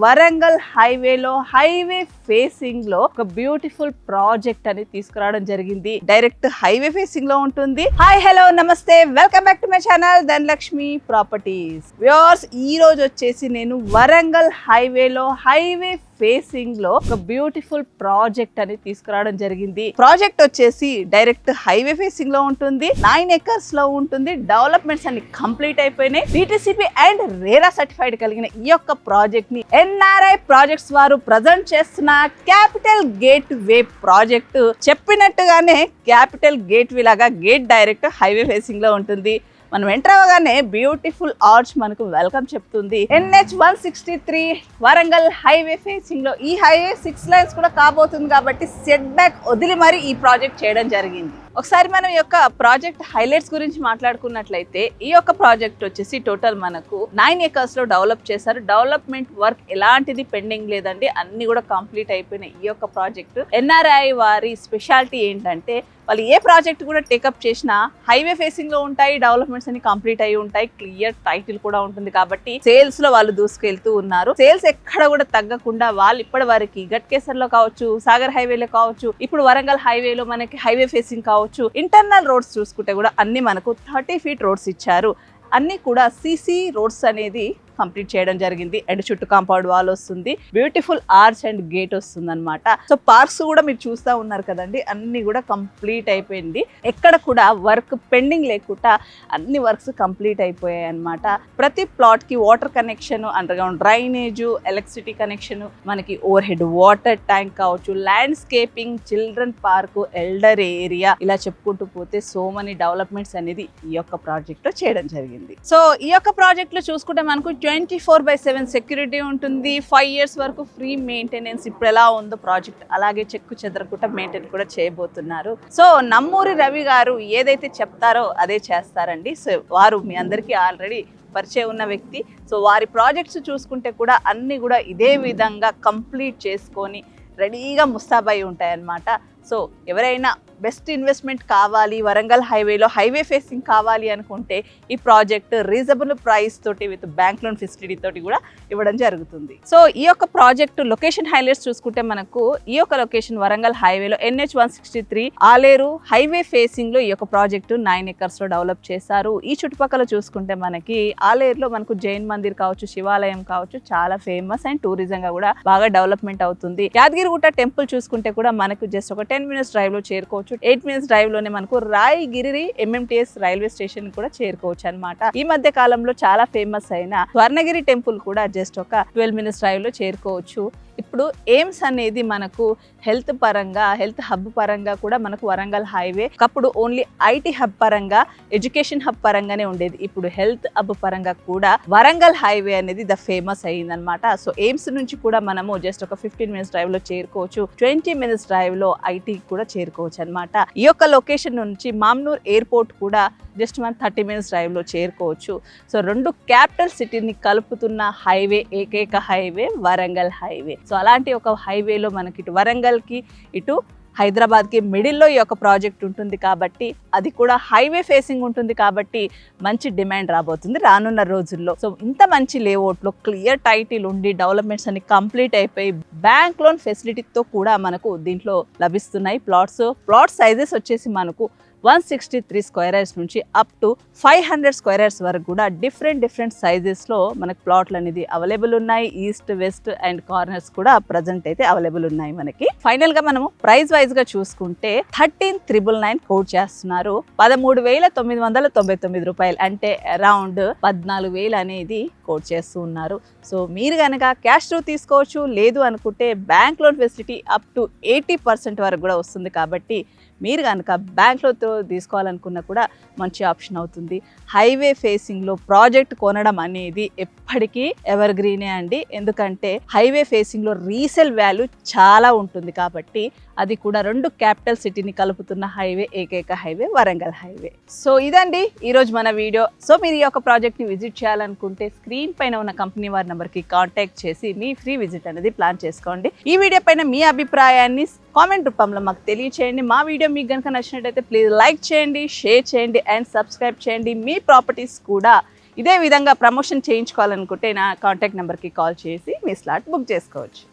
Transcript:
వరంగల్ హైవేలో highway facing లో ఒక బ్యూటిఫుల్ ప్రాజెక్ట్ అని తీసుకురావడం జరిగింది. డైరెక్ట్ హైవే ఫేసింగ్ లో ఉంటుంది. హాయ్ హలో నమస్తే, welcome back to my channel Dhanalakshmi properties. Viewers, ఈ రోజు వచ్చేసి నేను వరంగల్ హైవేలో హైవే ఫేసింగ్ లో ఒక బ్యూటిఫుల్ ప్రాజెక్ట్ అని తీసుకురావడం జరిగింది. ప్రాజెక్ట్ వచ్చేసి డైరెక్ట్ హైవే ఫేసింగ్ లో ఉంటుంది. 9 acres లో ఉంటుంది. డెవలప్మెంట్స్ అన్ని కంప్లీట్ అయిపోయినాయి. DTCP అండ్ రేరా సర్టిఫైడ్ కలిగిన ఈ యొక్క ప్రాజెక్ట్ ని NRI ప్రాజెక్ట్స్ వారు ప్రజెంట్ చేస్తున్న క్యాపిటల్ గేట్ వే ప్రాజెక్ట్. చెప్పినట్టుగానే క్యాపిటల్ గేట్ వే లాగా గేట్ డైరెక్ట్ హైవే ఫేసింగ్ లో ఉంటుంది. మనం ఎంటర్ అవ్వగానే బ్యూటిఫుల్ ఆర్చ్ మనకు వెల్కమ్ చెప్తుంది. NH 163 వరంగల్ హైవే ఫేసింగ్ లో ఈ హైవే 6 lanes కూడా కాబోతుంది కాబట్టి సెట్ బ్యాక్ వదిలి మరి ఈ ప్రాజెక్ట్ చేయడం జరిగింది. ఒకసారి మనం ఈ యొక్క ప్రాజెక్ట్ హైలైట్స్ గురించి మాట్లాడుకున్నట్లయితే, ఈ యొక్క ప్రాజెక్ట్ వచ్చేసి టోటల్ మనకు 9 acres లో డెవలప్ చేశారు. డెవలప్మెంట్ వర్క్ ఎలాంటిది పెండింగ్ లేదండి, అన్ని కూడా కంప్లీట్ అయిపోయినాయి. ఈ యొక్క ప్రాజెక్ట్ NRI వారి స్పెషాలిటీ ఏంటంటే, వాళ్ళు ఏ ప్రాజెక్ట్ కూడా టేకప్ చేసినా హైవే ఫేసింగ్ లో ఉంటాయి, డెవలప్మెంట్స్ అన్ని కంప్లీట్ అయి ఉంటాయి, క్లియర్ టైటిల్ కూడా ఉంటుంది. కాబట్టి సేల్స్ లో వాళ్ళు దూసుకెళ్తూ ఉన్నారు. సేల్స్ ఎక్కడ కూడా తగ్గకుండా వాళ్ళు ఇప్పటి వరకు గట్కేసర్ లో కావచ్చు, సాగర్ హైవేలో కావచ్చు, ఇప్పుడు వరంగల్ హైవేలో మనకి హైవే ఫేసింగ్ కావచ్చు, ఇంటర్నల్ రోడ్స్ చూసుకుంటే కూడా అన్ని మనకు 30 feet రోడ్స్ ఇచ్చారు. అన్ని కూడా CC రోడ్స్ అనేది కంప్లీట్ చేయడం జరిగింది. అండ్ చుట్టూ కాంపౌండ్ వాల్ వస్తుంది, బ్యూటిఫుల్ ఆర్చ్ అండ్ గేట్ వస్తుంది అనమాట. సో పార్క్స్ కూడా మీరు చూస్తూ ఉన్నారు కదండి, అన్ని కూడా కంప్లీట్ అయిపోయింది. ఎక్కడ కూడా వర్క్ పెండింగ్ లేకుండా అన్ని వర్క్స్ కంప్లీట్ అయిపోయాయి అనమాట. ప్రతి ప్లాట్ కి water connection, under ground drainage, electricity connection, మనకి ఓవర్ హెడ్ వాటర్ ట్యాంక్ కావచ్చు, landscaping, children park, elder area, ఇలా చెప్పుకుంటూ పోతే సో మెనీ డెవలప్మెంట్స్ అనేది ఈ యొక్క ప్రాజెక్ట్ లో చేయడం జరిగింది. సో ఈ యొక్క ప్రాజెక్ట్ లో చూసుకుంటే మనకు 24/7 సెక్యూరిటీ ఉంటుంది. 5 years వరకు ఫ్రీ మెయింటెనెన్స్. ఇప్పుడు ఎలా ఉందో ప్రాజెక్ట్ అలాగే చెక్కు చెదరకుండా మెయింటైన్ కూడా చేయబోతున్నారు. సో నమ్మూరి రవి గారు ఏదైతే చెప్తారో అదే చేస్తారండి. సో వారు మీ అందరికీ ఆల్రెడీ పరిచయం ఉన్న వ్యక్తి. సో వారి ప్రాజెక్ట్స్ చూసుకుంటే కూడా అన్ని కూడా ఇదే విధంగా కంప్లీట్ చేసుకొని రెడీగా ముస్తాబై ఉంటాయన్నమాట. సో ఎవరైనా బెస్ట్ ఇన్వెస్ట్మెంట్ కావాలి, వరంగల్ హైవేలో హైవే ఫేసింగ్ కావాలి అనుకుంటే ఈ ప్రాజెక్ట్ రీజనబుల్ ప్రైస్ తోటి విత్ బ్యాంక్ లోన్ ఫెసిలిటీ తోటి కూడా ఇవ్వడం జరుగుతుంది. సో ఈ యొక్క ప్రాజెక్ట్ లొకేషన్ హైలైట్స్ చూసుకుంటే మనకు ఈ యొక్క లొకేషన్ వరంగల్ హైవేలో NH 163 ఆలేరు హైవే ఫేసింగ్ లో ఈ యొక్క ప్రాజెక్ట్ 9 acres లో డెవలప్ చేశారు. ఈ చుట్టుపక్కల చూసుకుంటే మనకి ఆలేరులో మనకు జైన్ మందిర్ కావచ్చు, శివాలయం కావచ్చు, చాలా ఫేమస్ అండ్ టూరిజం గా కూడా బాగా డెవలప్మెంట్ అవుతుంది. యాదగిరిగుట్ట టెంపుల్ చూసుకుంటే కూడా మనకు జస్ట్ ఒక 10 minutes డ్రైవ్ లో చేరుకోవచ్చు. 8 minutes డ్రైవ్ లోనే మనకు రాయగిరి MMTS రైల్వే స్టేషన్ కూడా చేరుకోవచ్చు అనమాట. ఈ మధ్య కాలంలో చాలా ఫేమస్ అయిన స్వర్ణగిరి టెంపుల్ కూడా జస్ట్ ఒక 12 minutes డ్రైవ్ లో చేరుకోవచ్చు. ఇప్పుడు ఎయిమ్స్ అనేది మనకు హెల్త్ పరంగా, హెల్త్ హబ్ పరంగా కూడా మనకు వరంగల్ హైవే ఒకప్పుడు ఓన్లీ IT హబ్ పరంగా, ఎడ్యుకేషన్ హబ్ పరంగానే ఉండేది. ఇప్పుడు హెల్త్ హబ్ పరంగా కూడా వరంగల్ హైవే అనేది ద ఫేమస్ అయ్యిందనమాట. సో ఎయిమ్స్ నుంచి కూడా మనము జస్ట్ ఒక 15 minutes డ్రైవ్ లో చేరుకోవచ్చు. 20 minutes డ్రైవ్ లో IT కూడా చేరుకోవచ్చు అనమాట. ఈ యొక్క లొకేషన్ నుంచి మామ్నూర్ ఎయిర్పోర్ట్ కూడా జస్ట్ మనం 30 minutes డ్రైవ్ లో చేరుకోవచ్చు. సో రెండు క్యాపిటల్ సిటీని కలుపుతున్న హైవే, ఏకైక హైవే వరంగల్ హైవే. సో అలాంటి ఒక హైవేలో మనకి ఇటు వరంగల్ కి, ఇటు హైదరాబాద్ కి మిడిల్లో ఈ యొక్క ప్రాజెక్ట్ ఉంటుంది కాబట్టి, అది కూడా హైవే ఫేసింగ్ ఉంటుంది కాబట్టి మంచి డిమాండ్ రాబోతుంది రానున్న రోజుల్లో. సో ఇంత మంచి లేఅవుట్ లో క్లియర్ టైటిల్ ఉండి డెవలప్మెంట్స్ అన్ని కంప్లీట్ అయిపోయి బ్యాంక్ లోన్ ఫెసిలిటీతో కూడా మనకు దీంట్లో లభిస్తున్నాయి ప్లాట్స్. ప్లాట్ సైజెస్ వచ్చేసి మనకు 163 square yards నుంచి అప్ టు 500 square yards వరకు కూడా డిఫరెంట్ సైజెస్ లో మనకు ప్లాట్లు అనేది అవైలబుల్ ఉన్నాయి. ఈస్ట్, వెస్ట్ అండ్ కార్నర్స్ కూడా ప్రజెంట్ అయితే అవైలబుల్ ఉన్నాయి మనకి. ఫైనల్ గా మనము ప్రైస్ వైజ్ గా చూసుకుంటే 13,999 కోట్ చేస్తున్నారు. 13,999 రూపాయలు, అంటే అరౌండ్ 14,000 అనేది కోట్ చేస్తూ ఉన్నారు. సో మీరు కనుక క్యాష్ త్రూ తీసుకోవచ్చు, లేదు అనుకుంటే bank loan facility up to 80% వరకు కూడా వస్తుంది. కాబట్టి మీరు కనుక బ్యాంక్ లోన్ తీసుకోవాలనుకున్నా కూడా మంచి ఆప్షన్ అవుతుంది. హైవే ఫేసింగ్ లో ప్రాజెక్ట్ కొనడం అనేది ఎప్పటికీ ఎవర్ గ్రీనే అండి. ఎందుకంటే హైవే ఫేసింగ్ లో రీసేల్ వాల్యూ చాలా ఉంటుంది కాబట్టి, అది కూడా రెండు క్యాపిటల్ సిటీని కలుపుతున్న హైవే, ఏకైక హైవే వరంగల్ హైవే. సో ఇదండి ఈరోజు మన వీడియో. సో మీరు ఈ యొక్క ప్రాజెక్ట్ ని విజిట్ చేయాలనుకుంటే స్క్రీన్ పైన ఉన్న కంపెనీ వారి నెంబర్ కి కాంటాక్ట్ చేసి మీ ఫ్రీ విజిట్ అనేది ప్లాన్ చేసుకోండి. ఈ వీడియో పైన మీ అభిప్రాయాన్ని కామెంట్ రూపంలో మాకు తెలియచేయండి. మా వీడియో మీకు కనుక నచ్చినట్టయితే ప్లీజ్ లైక్ చేయండి, షేర్ చేయండి అండ్ సబ్స్క్రైబ్ చేయండి. మీ ప్రాపర్టీస్ కూడా ఇదే విధంగా ప్రమోషన్ చేయించుకోవాలనుకుంటే నా కాంటాక్ట్ నెంబర్కి కాల్ చేసి మీ స్లాట్ బుక్ చేసుకోవచ్చు.